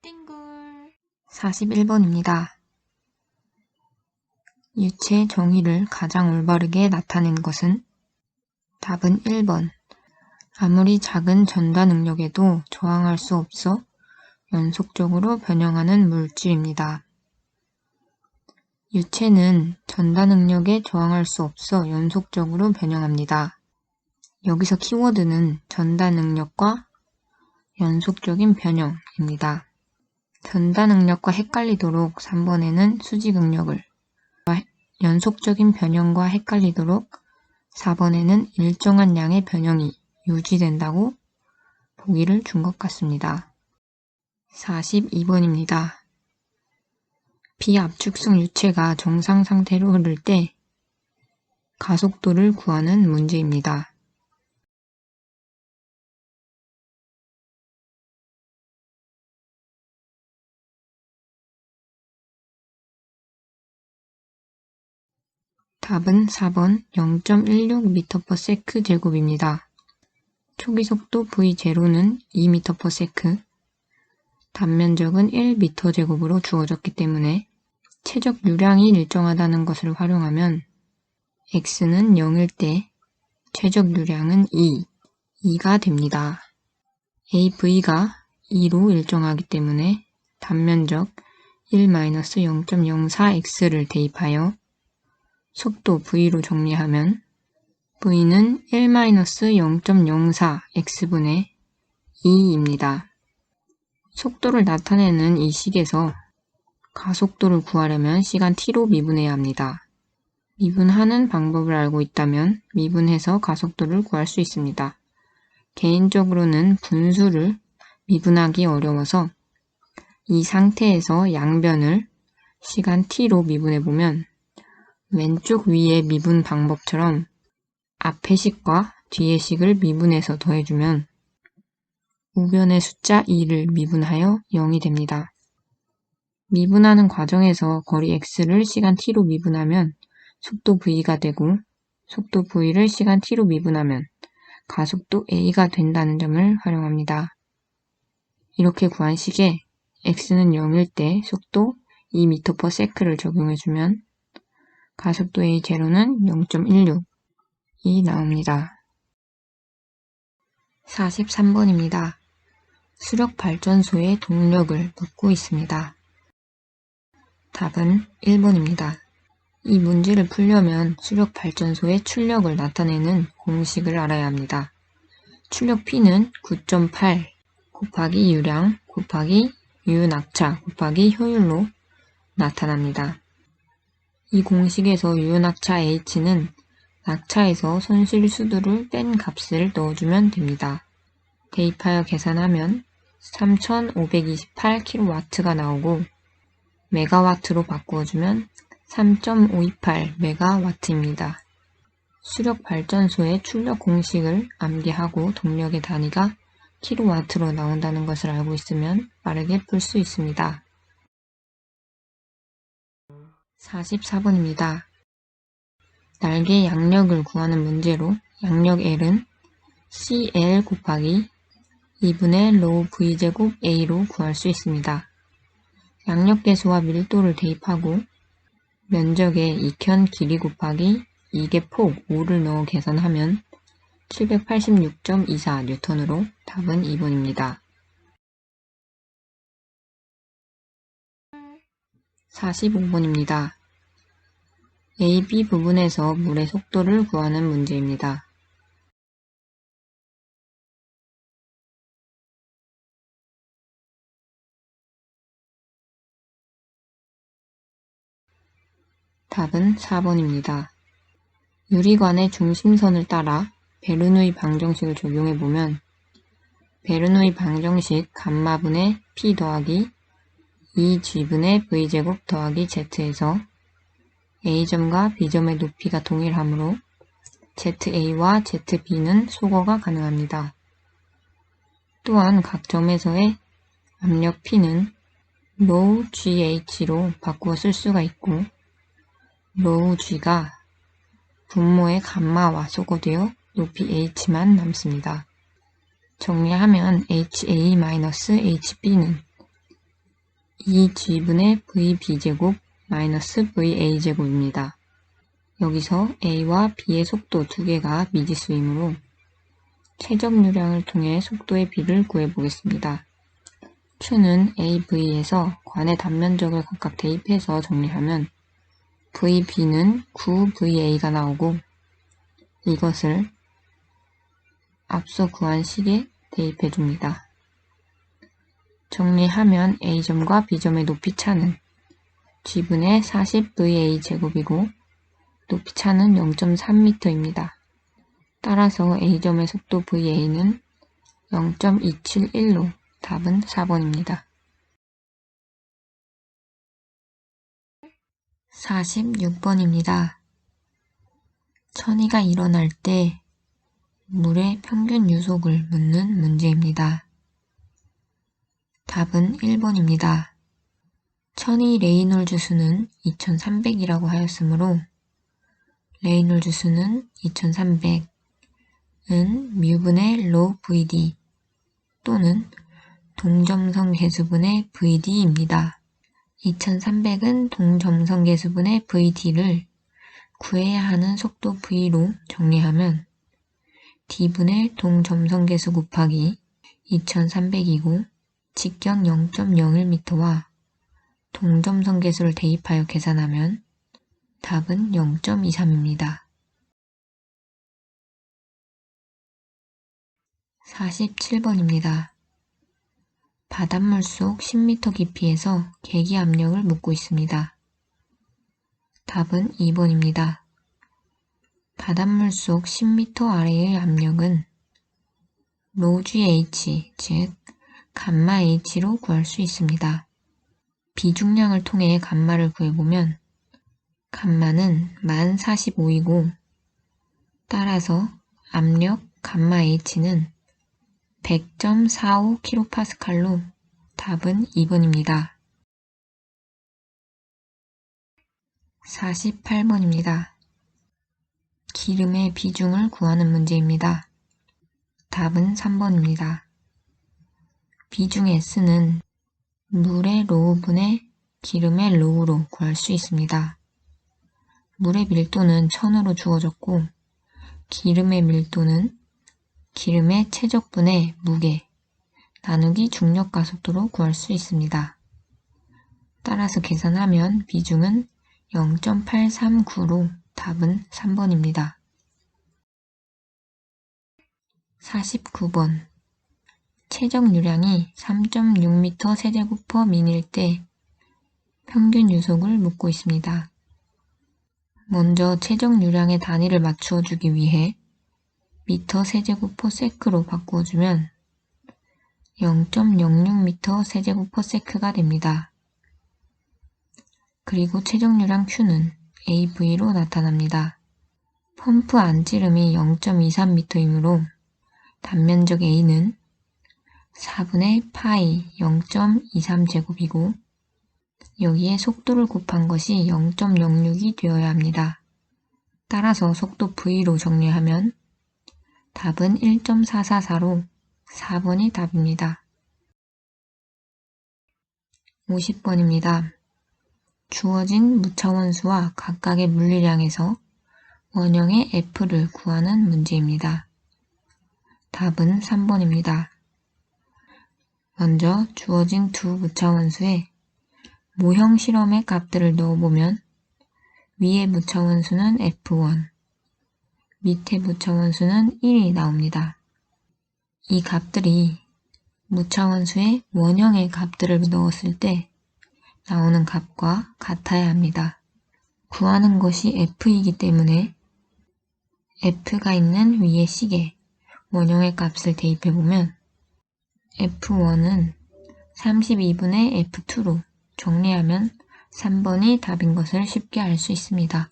띵굴 41번입니다. 유체 정의를 가장 올바르게 나타낸 것은? 답은 1번. 아무리 작은 전다 능력에도 저항할 수 없어 연속적으로 변형하는 물질입니다. 유체는 전다 능력에 저항할 수 없어 연속적으로 변형합니다. 여기서 키워드는 전다 능력과 연속적인 변형입니다. 전다 능력과 헷갈리도록 3번에는 수직 응력을, 연속적인 변형과 헷갈리도록 4번에는 일정한 양의 변형이 유지된다고 보기를 준 것 같습니다. 42번입니다. 비압축성 유체가 정상 상태로 흐를 때 가속도를 구하는 문제입니다. 답은 4번 0.16m/s 제곱입니다. 초기 속도 v0는 2m/s, 단면적은 1m 제곱으로 주어졌기 때문에 최적 유량이 일정하다는 것을 활용하면 x는 0일 때 최적 유량은 2가 됩니다. av가 2로 일정하기 때문에 단면적 1-0.04x를 대입하여 속도 v로 정리하면 v는 1-0.04x분의 2입니다. 속도를 나타내는 이 식에서 가속도를 구하려면 시간 t로 미분해야 합니다. 미분하는 방법을 알고 있다면 미분해서 가속도를 구할 수 있습니다. 개인적으로는 분수를 미분하기 어려워서 이 상태에서 양변을 시간 t로 미분해보면 왼쪽 위의 미분 방법처럼 앞의 식과 뒤의 식을 미분해서 더해주면 우변의 숫자 2를 미분하여 0이 됩니다. 미분하는 과정에서 거리 x를 시간 t로 미분하면 속도 v가 되고 속도 v를 시간 t로 미분하면 가속도 a가 된다는 점을 활용합니다. 이렇게 구한 식에 x는 0일 때 속도 2m/s를 적용해주면 가속도 a0는 0.16이 나옵니다. 43번입니다. 수력발전소의 동력을 묻고 있습니다. 답은 1번입니다. 이 문제를 풀려면 수력발전소의 출력을 나타내는 공식을 알아야 합니다. 출력 P는 9.8 곱하기 유량 곱하기 유효낙차 곱하기 효율로 나타납니다. 이 공식에서 유효낙차 H는 낙차에서 손실 수두를 뺀 값을 넣어주면 됩니다. 대입하여 계산하면 3528kW가 나오고 메가와트로 바꾸어주면 3.528MW입니다. 수력발전소의 출력 공식을 암기하고 동력의 단위가 킬로와트로 나온다는 것을 알고 있으면 빠르게 풀 수 있습니다. 44번입니다. 날개 양력을 구하는 문제로 양력 L은 CL 곱하기 2분의 로우 V제곱 A로 구할 수 있습니다. 양력계수와 밀도를 대입하고 면적에 익현 길이 곱하기 2개 폭 5를 넣어 계산하면 786.24N으로 답은 2번입니다. 45번입니다. A, B 부분에서 물의 속도를 구하는 문제입니다. 답은 4번입니다. 유리관의 중심선을 따라 베르누이 방정식을 적용해보면 베르누이 방정식 감마분의 P 더하기 2G분의 V제곱 더하기 Z에서 A점과 B점의 높이가 동일하므로 ZA와 ZB는 소거가 가능합니다. 또한 각 점에서의 압력 P는 로우 GH로 바꾸어 쓸 수가 있고 로우 G가 분모의 감마와 소거되어 높이 H만 남습니다. 정리하면 HA-HB는 2g분의 vb제곱 마이너스 va제곱입니다. 여기서 a와 b의 속도 두 개가 미지수이므로 최적유량을 통해 속도의 b를 구해보겠습니다. q는 av에서 관의 단면적을 각각 대입해서 정리하면 vb는 9va가 나오고 이것을 앞서 구한 식에 대입해줍니다. 정리하면 A점과 B점의 높이차는 G분의 40VA 제곱이고 높이차는 0.3m입니다. 따라서 A점의 속도 VA는 0.271로 답은 4번입니다. 46번입니다. 천이가 일어날 때 물의 평균 유속을 묻는 문제입니다. 답은 1번입니다. 천이 레이놀즈 수는 2300이라고 하였으므로 레이놀즈 수는 2300은 뮤분의 log VD 또는 동점성 계수분의 VD입니다. 2300은 동점성 계수분의 VD를 구해야 하는 속도 V로 정리하면 D분의 동점성 계수 곱하기 2300이고 직경 0.01m와 동점성 계수를 대입하여 계산하면 답은 0.23입니다. 47번입니다. 바닷물 속 10m 깊이에서 계기 압력을 묻고 있습니다. 답은 2번입니다. 바닷물 속 10m 아래의 압력은 ρgh, 즉 감마 h로 구할 수 있습니다. 비중량을 통해 감마를 구해보면 감마는 1045이고 따라서 압력 감마 h는 100.45kPa로 답은 2번입니다. 48번입니다. 기름의 비중을 구하는 문제입니다. 답은 3번입니다. 비중 S는 물의 로우분의 기름의 로우로 구할 수 있습니다. 물의 밀도는 1000으로 주어졌고 기름의 밀도는 기름의 최적분의 무게 나누기 중력 가속도로 구할 수 있습니다. 따라서 계산하면 비중은 0.839로 답은 3번입니다. 49번 최적 유량이 3.6m 세제곱 민일 때 평균 유속을 묻고 있습니다. 먼저 최적 유량의 단위를 맞추어 주기 위해 미터 세제곱 세크로 바꾸어주면 0.06m 세제곱 세크가 됩니다. 그리고 최적 유량 Q는 AV로 나타납니다. 펌프 안찌름이 0.23m이므로 단면적 A는 4분의 파이 0.23제곱이고 여기에 속도를 곱한 것이 0.06이 되어야 합니다. 따라서 속도 V로 정리하면 답은 1.444로 4번이 답입니다. 50번입니다. 주어진 무차원수와 각각의 물리량에서 원형의 F를 구하는 문제입니다. 답은 3번입니다. 먼저 주어진 두 무차원수에 모형 실험의 값들을 넣어보면 위의 무차원수는 F1, 밑의 무차원수는 1이 나옵니다. 이 값들이 무차원수의 원형의 값들을 넣었을 때 나오는 값과 같아야 합니다. 구하는 것이 F이기 때문에 F가 있는 위의 식에 원형의 값을 대입해보면 F1은 32분의 F2로 정리하면 3번이 답인 것을 쉽게 알 수 있습니다.